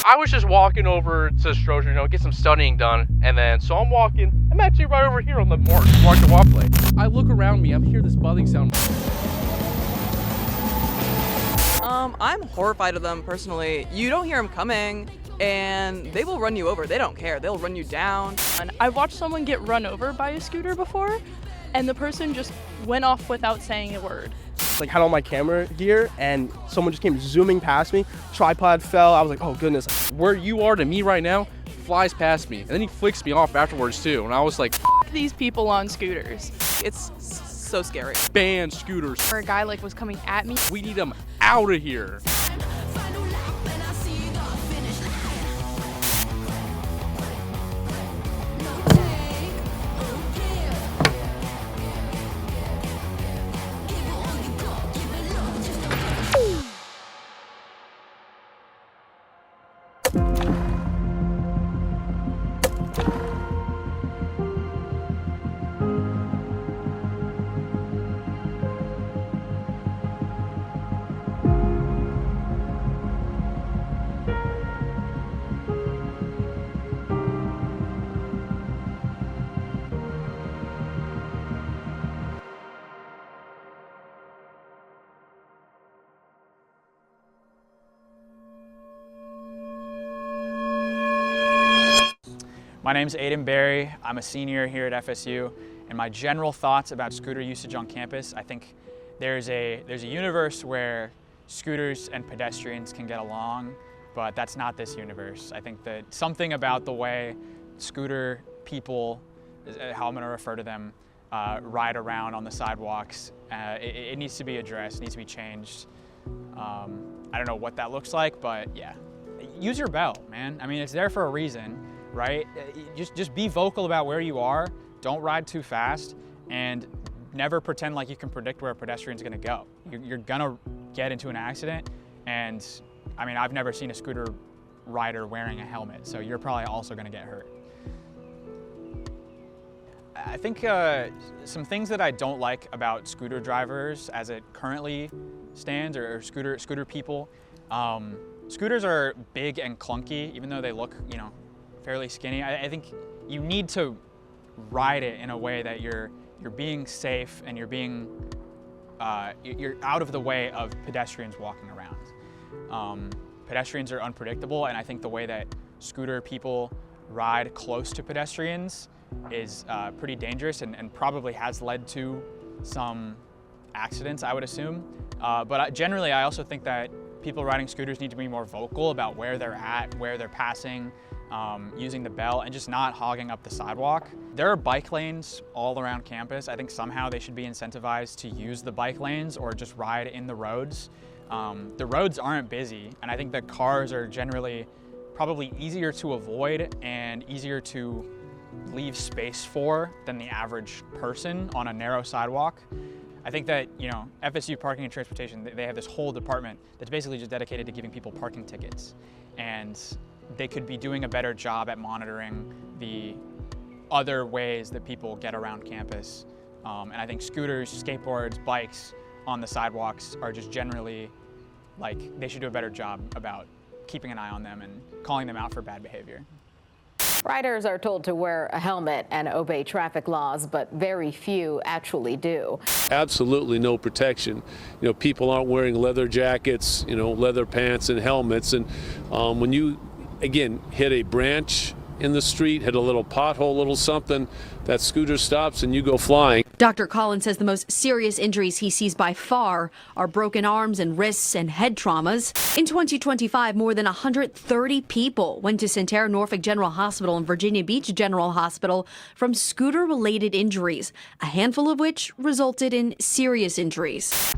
I was just walking over to Stroger, get some studying done, and then, so I'm walking, I'm actually right over here on the marked walkway. I look around me, I'm hearing this buzzing sound. I'm horrified of them, personally. You don't hear them coming, and they will run you over. They don't care. They'll run you down. And I watched someone get run over by a scooter before, and the person just went off without saying a word. Like, had all my camera gear, and someone just came zooming past me. Tripod fell. I was like, oh goodness. Where you are to me right now flies past me, and then he flicks me off afterwards too, and I was like, F these people on scooters. It's so scary. ban scooters. Or a guy was coming at me. We need them out of here. My name's Aiden Berry. I'm a senior here at FSU, and my general thoughts about scooter usage on campus, I think there's a universe where scooters and pedestrians can get along, but that's not this universe. I think that something about the way scooter people, how I'm going to refer to them, ride around on the sidewalks, it needs to be addressed, needs to be changed. I don't know what that looks like, but yeah. Use your belt, man. I mean, it's there for a reason, right? Just be vocal about where you are, don't ride too fast, and never pretend like you can predict where a pedestrian's gonna go. You're gonna get into an accident, and I mean, I've never seen a scooter rider wearing a helmet, so you're probably also gonna get hurt. I think some things that I don't like about scooter drivers as it currently stands, or scooter people, scooters are big and clunky, even though they look, fairly skinny. I think you need to ride it in a way that you're being safe and you're out of the way of pedestrians walking around. Pedestrians are unpredictable, and I think the way that scooter people ride close to pedestrians is pretty dangerous and probably has led to some accidents, I would assume. But generally, I also think that people riding scooters need to be more vocal about where they're at, where they're passing, using the bell, and just not hogging up the sidewalk. There are bike lanes all around campus. I think somehow they should be incentivized to use the bike lanes or just ride in the roads. The roads aren't busy, and I think that cars are generally probably easier to avoid and easier to leave space for than the average person on a narrow sidewalk. I think that, FSU Parking and Transportation, they have this whole department that's basically just dedicated to giving people parking tickets. And they could be doing a better job at monitoring the other ways that people get around campus. And I think scooters, skateboards, bikes on the sidewalks are just generally, they should do a better job about keeping an eye on them and calling them out for bad behavior. Riders are told to wear a helmet and obey traffic laws, but very few actually do. Absolutely no protection. People aren't wearing leather jackets, leather pants and helmets. And when you, again, hit a branch in the street, hit a little pothole, little something, that scooter stops and you go flying. Dr. Collins says the most serious injuries he sees by far are broken arms and wrists and head traumas. In 2025, more than 130 people went to Sentara Norfolk General Hospital and Virginia Beach General Hospital from scooter-related injuries, a handful of which resulted in serious injuries.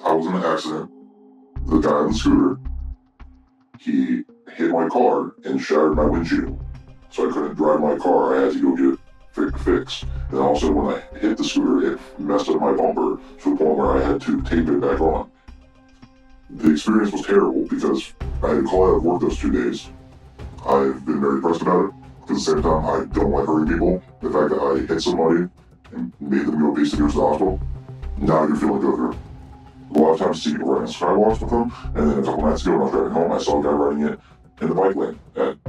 I was in an accident. The guy on the scooter, he hit my car and shattered my windshield. So I couldn't drive my car. I had to go get fixed. And also when I hit the scooter, it messed up my bumper to the point where I had to tape it back on. The experience was terrible because I had to call out of work those 2 days. I've been very depressed about it. At the same time, I don't like hurting people. The fact that I hit somebody and made them go basically to the hospital, now you're feeling good here. A lot of times I see people riding skywalks with them, and then a couple nights ago when I was driving home, I saw a guy riding it in the bike lane at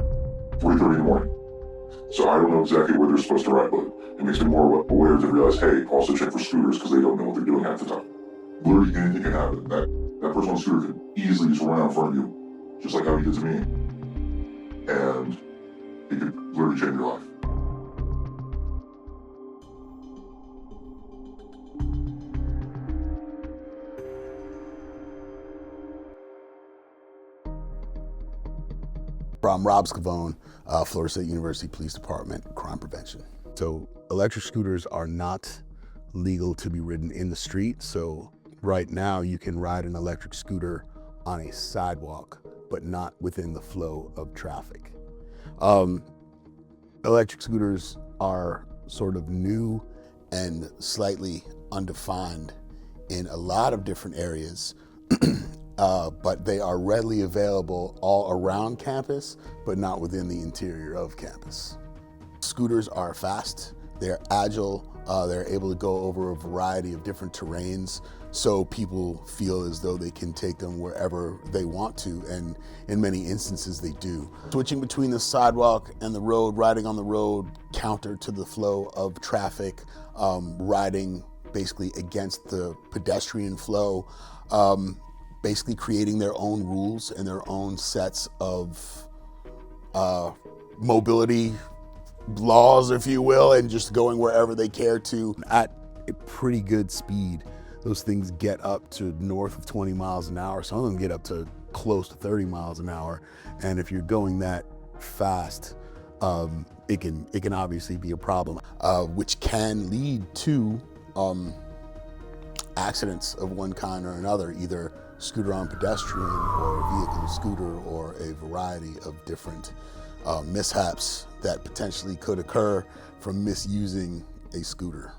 3:30 in the morning. So I don't know exactly where they're supposed to ride, but it makes me more aware to realize, hey, also check for scooters because they don't know what they're doing half the time. Literally anything can happen. That person on the scooter could easily just run out in front of you, just like how he did to me. And it could literally change your life. I'm Rob Scavone, Florida State University Police Department, Crime Prevention. So electric scooters are not legal to be ridden in the street. So right now you can ride an electric scooter on a sidewalk, but not within the flow of traffic. Electric scooters are sort of new and slightly undefined in a lot of different areas. But they are readily available all around campus, but not within the interior of campus. Scooters are fast, they're agile, they're able to go over a variety of different terrains, so people feel as though they can take them wherever they want to, and in many instances they do. Switching between the sidewalk and the road, riding on the road counter to the flow of traffic, riding basically against the pedestrian flow, basically creating their own rules and their own sets of mobility laws, if you will, and just going wherever they care to. At a pretty good speed, those things get up to north of 20 miles an hour. Some of them get up to close to 30 miles an hour. And if you're going that fast, it can obviously be a problem, which can lead to accidents of one kind or another, either scooter on pedestrian or vehicle scooter, or a variety of different mishaps that potentially could occur from misusing a scooter.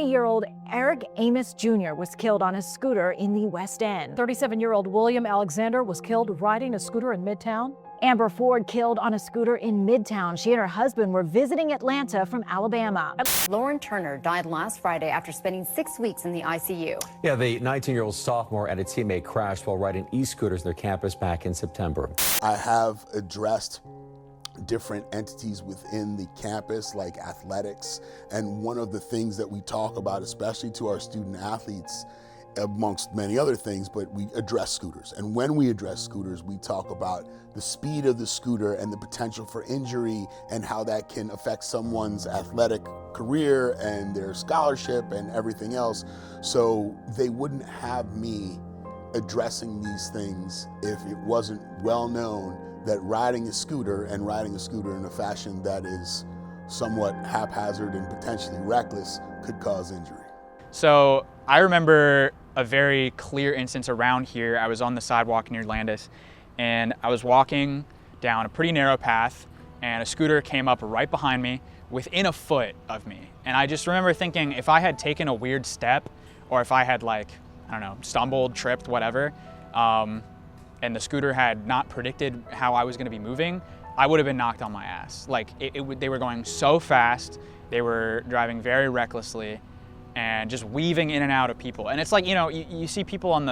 Year-old Eric Amos Jr. was killed on a scooter in the West End. 37-year-old William Alexander was killed riding a scooter in Midtown. Amber Ford killed on a scooter in Midtown. She and her husband were visiting Atlanta from Alabama. Lauren Turner died last Friday after spending 6 weeks in the ICU. Yeah, the 19-year-old sophomore and a teammate crashed while riding e-scooters in their campus back in September. I have addressed different entities within the campus, like athletics, and one of the things that we talk about, especially to our student athletes, amongst many other things, but we address scooters. And when we address scooters, we talk about the speed of the scooter and the potential for injury and how that can affect someone's athletic career and their scholarship and everything else. So they wouldn't have me addressing these things if it wasn't well known that riding a scooter and riding a scooter in a fashion that is somewhat haphazard and potentially reckless could cause injury. So I remember a very clear instance around here. I was on the sidewalk near Landis, and I was walking down a pretty narrow path, and a scooter came up right behind me within a foot of me. And I just remember thinking, if I had taken a weird step, or if I had, like, I don't know, stumbled, tripped, whatever, and the scooter had not predicted how I was gonna be moving, I would have been knocked on my ass. Like, they were going so fast, they were driving very recklessly, and just weaving in and out of people. And it's like, you know, you see people on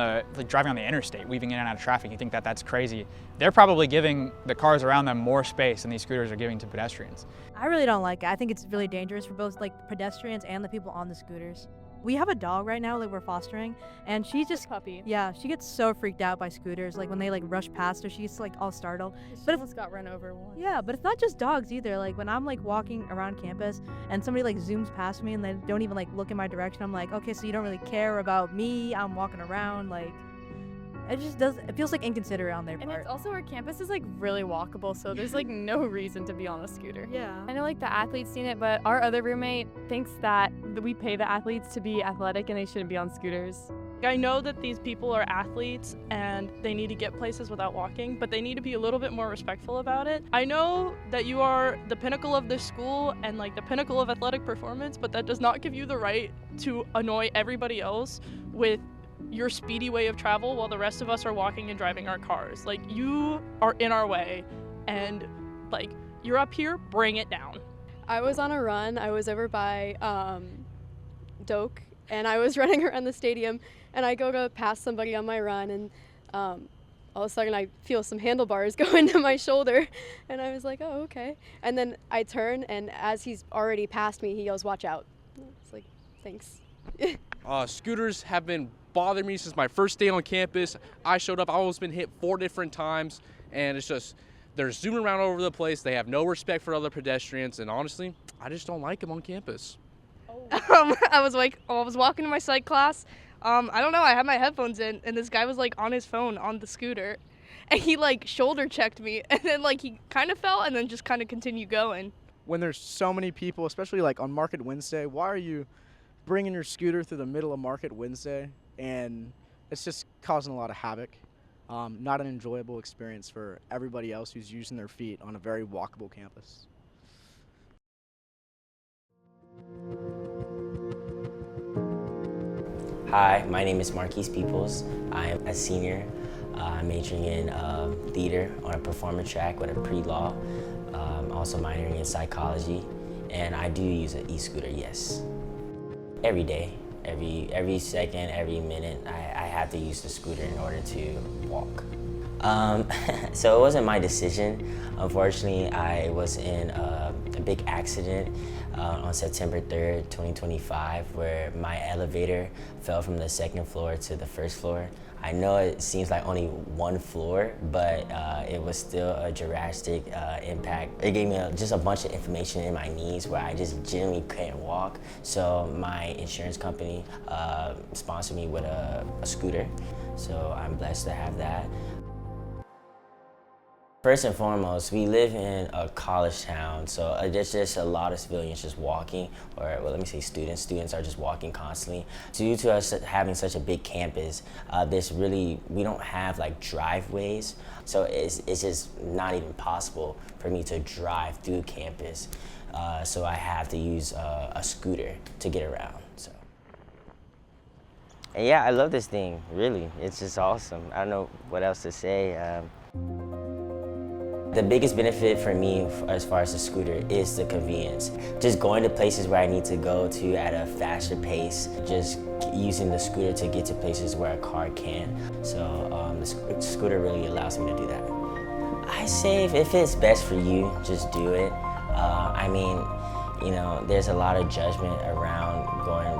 driving on the interstate, weaving in and out of traffic, you think that that's crazy. They're probably giving the cars around them more space than these scooters are giving to pedestrians. I really don't like it. I think it's really dangerous for both like pedestrians and the people on the scooters. We have a dog right now that we're fostering, and she's just puppy. Yeah, she gets so freaked out by scooters. Like when they like rush past her, she's like all startled. She almost got run over once. Yeah, but it's not just dogs either. Like when I'm like walking around campus and somebody like zooms past me and they don't even like look in my direction, I'm like, okay, so you don't really care about me. I'm walking around, like it feels like inconsiderate on their part. And it's also our campus is like really walkable, so there's like no reason to be on a scooter. Yeah. I know like the athletes seen it, but our other roommate thinks that we pay the athletes to be athletic and they shouldn't be on scooters. I know that these people are athletes and they need to get places without walking, but they need to be a little bit more respectful about it. I know that you are the pinnacle of this school and like the pinnacle of athletic performance, but that does not give you the right to annoy everybody else with your speedy way of travel while the rest of us are walking and driving our cars. Like, you are in our way, and like, you're up here, bring it down. I was on a run. I was over by Doak, and I was running around the stadium, and I go to pass somebody on my run, and all of a sudden I feel some handlebars go into my shoulder, and I was like, oh, okay. And then I turn, and as he's already passed me, he yells, watch out. It's like, thanks. Scooters have been bothering me since my first day on campus. I showed up, I've almost been hit 4 different times, and it's just, they're zooming around all over the place. They have no respect for other pedestrians, and honestly, I just don't like them on campus. I was walking to my psych class. I don't know, I had my headphones in, and this guy was like on his phone on the scooter, and he like shoulder checked me, and then like he kind of fell and then just kind of continued going. When there's so many people, especially like on Market Wednesday, why are you bringing your scooter through the middle of Market Wednesday? And it's just causing a lot of havoc. Not an enjoyable experience for everybody else who's using their feet on a very walkable campus. Hi, my name is Marquise Peoples. I am a senior. I'm majoring in theater on a performance track with a pre-law. Also minoring in psychology, and I do use an e-scooter, yes. Every day, every second, every minute, I have to use the scooter in order to walk. So it wasn't my decision. Unfortunately, I was in a big accident on September 3rd, 2025, where my elevator fell from the 2nd floor to the 1st floor. I know it seems like only 1 floor, but it was still a drastic impact. It gave me just a bunch of inflammation in my knees where I just genuinely couldn't walk. So my insurance company sponsored me with a scooter. So I'm blessed to have that. First and foremost, we live in a college town, so there's just a lot of civilians just walking, or well, let me say students. Students are just walking constantly. Due to us having such a big campus, we don't have like driveways, so it's just not even possible for me to drive through campus. So I have to use a scooter to get around. So. And yeah, I love this thing, really. It's just awesome. I don't know what else to say. The biggest benefit for me as far as the scooter is the convenience. Just going to places where I need to go to at a faster pace, just using the scooter to get to places where a car can't. So the scooter really allows me to do that. I say if it's best for you, just do it. I mean, you know, there's a lot of judgment around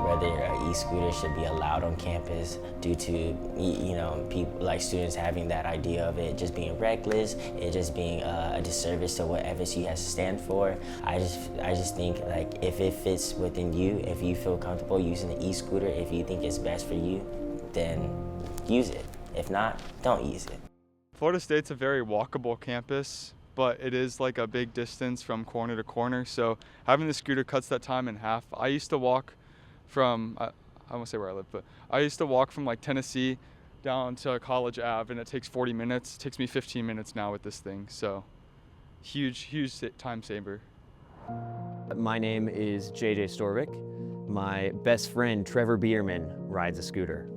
whether an e-scooter should be allowed on campus due to, you know, people like students having that idea of it just being reckless, it just being a disservice to what FSU has to stand for. I just think like if it fits within you, if you feel comfortable using the e-scooter, if you think it's best for you, then use it. If not, don't use it. Florida State's a very walkable campus, but it is like a big distance from corner to corner. So having the scooter cuts that time in half. I used to walk from, I won't say where I live, but I used to walk from like Tennessee down to College Ave, and it takes 40 minutes. It takes me 15 minutes now with this thing. So huge time saver. My name is JJ Storvik. My best friend, Trevor Bierman, rides a scooter.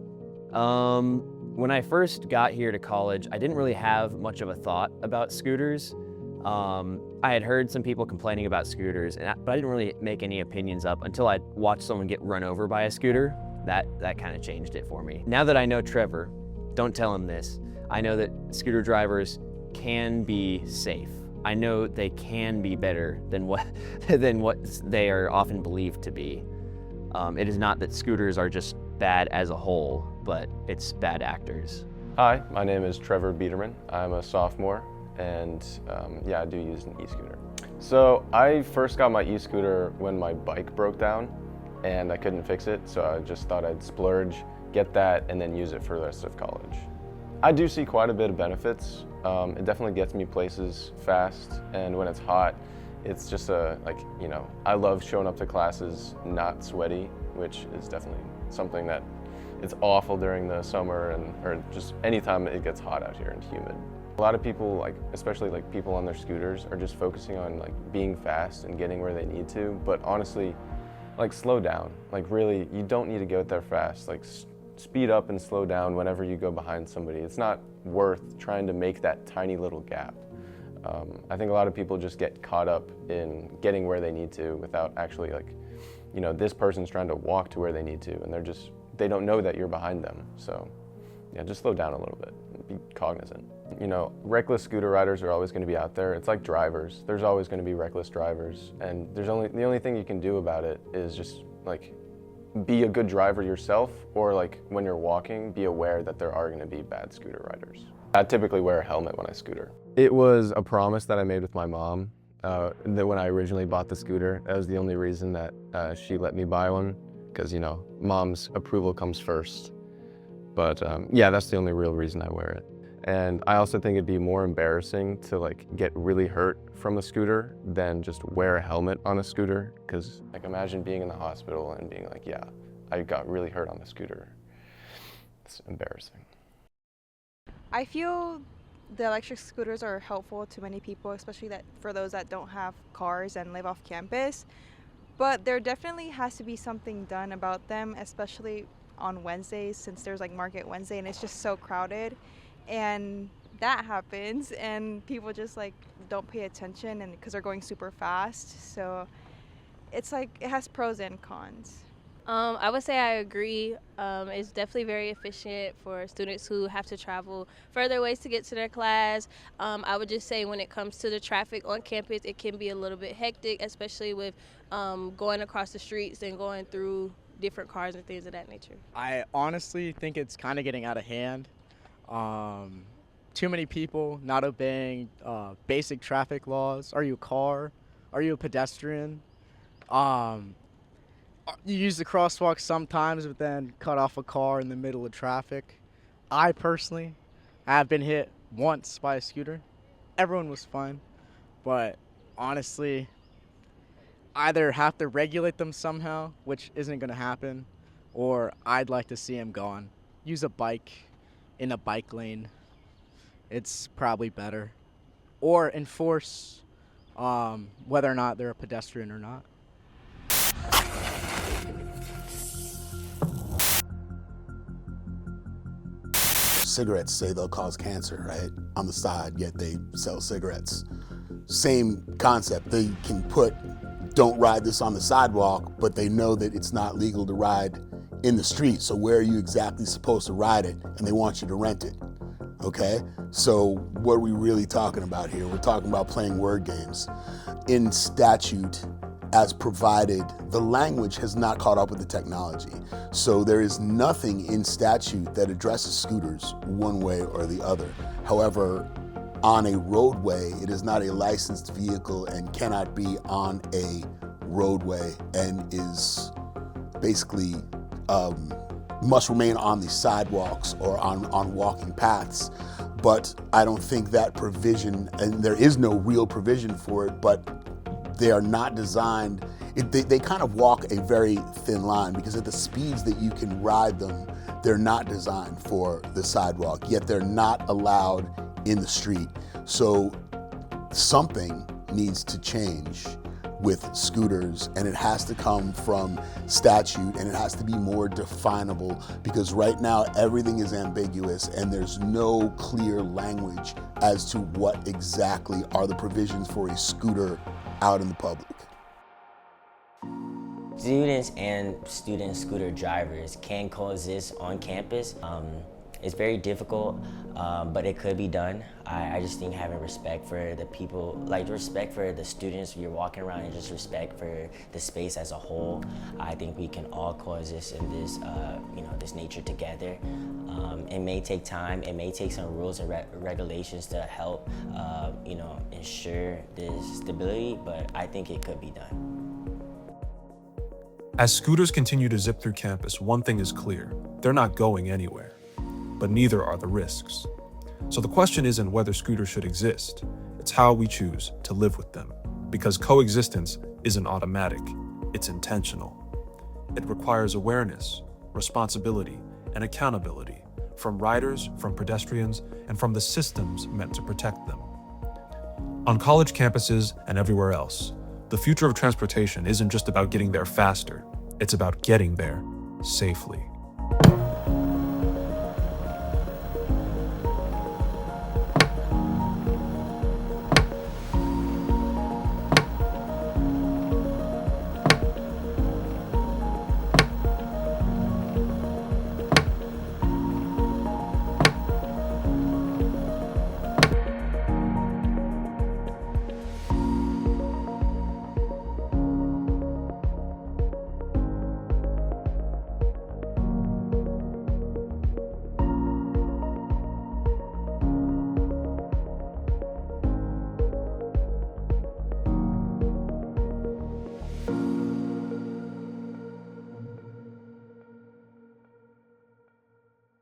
When I first got here to college, I didn't really have much of a thought about scooters. I had heard some people complaining about scooters, but I didn't really make any opinions up until I watched someone get run over by a scooter. That kind of changed it for me. Now that I know Trevor, don't tell him this, I know that scooter drivers can be safe. I know they can be better than what they are often believed to be. It is not that scooters are just bad as a whole, but it's bad actors. Hi, my name is Trevor Biederman. I'm a sophomore, and yeah, I do use an e-scooter. So I first got my e-scooter when my bike broke down and I couldn't fix it, so I just thought I'd splurge, get that, and then use it for the rest of college. I do see quite a bit of benefits. It definitely gets me places fast, and when it's hot, it's just you know, I love showing up to classes not sweaty, which is definitely something that it's awful during the summer or just anytime it gets hot out here and humid. A lot of people, especially people on their scooters, are just focusing on being fast and getting where they need to, but honestly, slow down. Really, you don't need to go there fast. speed up and slow down whenever you go behind somebody. It's not worth trying to make that tiny little gap. I think a lot of people just get caught up in getting where they need to without actually, like, you know, this person's trying to walk to where they need to, and they don't know that you're behind them. So yeah, just slow down a little bit and be cognizant. You know, reckless scooter riders are always going to be out there. It's like drivers. There's always going to be reckless drivers, and the only thing you can do about it is just, like, be a good driver yourself, or, like, when you're walking, be aware that there are going to be bad scooter riders. I typically wear a helmet when I scooter. It was a promise that I made with my mom that when I originally bought the scooter. That was the only reason that she let me buy one, because, you know, mom's approval comes first. But yeah, that's the only real reason I wear it. And I also think it'd be more embarrassing to, like, get really hurt from a scooter than just wear a helmet on a scooter. Because, like, imagine being in the hospital and being like, yeah, I got really hurt on the scooter. It's embarrassing. I feel the electric scooters are helpful to many people, especially for those that don't have cars and live off campus. But there definitely has to be something done about them, especially on Wednesdays, since there's, like, Market Wednesday and it's just so crowded. And that happens and people just, like, don't pay attention, and because they're going super fast. So it's like, it has pros and cons. I would say I agree. It's definitely very efficient for students who have to travel further ways to get to their class. I would just say when it comes to the traffic on campus, it can be a little bit hectic, especially with going across the streets and going through different cars and things of that nature. I honestly think it's kind of getting out of hand. Too many people not obeying basic traffic laws. Are you a car? Are you a pedestrian? You use the crosswalk sometimes, but then cut off a car in the middle of traffic. I personally have been hit once by a scooter. Everyone was fine, but honestly, either have to regulate them somehow, which isn't going to happen, or I'd like to see them gone. Use a bike in a bike lane. It's probably better. Or enforce whether or not they're a pedestrian or not. Cigarettes say they'll cause cancer, right? On the side, yet they sell cigarettes. Same concept. They can put, don't ride this on the sidewalk, but they know that it's not legal to ride in the street. So where are you exactly supposed to ride it? And they want you to rent it, okay? So what are we really talking about here? We're talking about playing word games. In statute, as provided, the language has not caught up with the technology. So there is nothing in statute that addresses scooters one way or the other. However, on a roadway, it is not a licensed vehicle and cannot be on a roadway, and is basically must remain on the sidewalks or on walking paths. But I don't think that provision, and there is no real provision for it, but they are not designed, they kind of walk a very thin line, because at the speeds that you can ride them, they're not designed for the sidewalk, yet they're not allowed in the street. So something needs to change with scooters, and it has to come from statute, and it has to be more definable, because right now everything is ambiguous and there's no clear language as to what exactly are the provisions for a scooter out in the public. Students and student scooter drivers can coexist on campus. It's very difficult, but it could be done. I just think having respect for the people, like respect for the students you're walking around, and just respect for the space as a whole. I think we can all coexist in this, this nature together. It may take time. It may take some rules and regulations to help, ensure this stability. But I think it could be done. As scooters continue to zip through campus, one thing is clear: they're not going anywhere. But neither are the risks. So the question isn't whether scooters should exist, it's how we choose to live with them. Because coexistence isn't automatic, it's intentional. It requires awareness, responsibility, and accountability from riders, from pedestrians, and from the systems meant to protect them. On college campuses and everywhere else, the future of transportation isn't just about getting there faster, it's about getting there safely.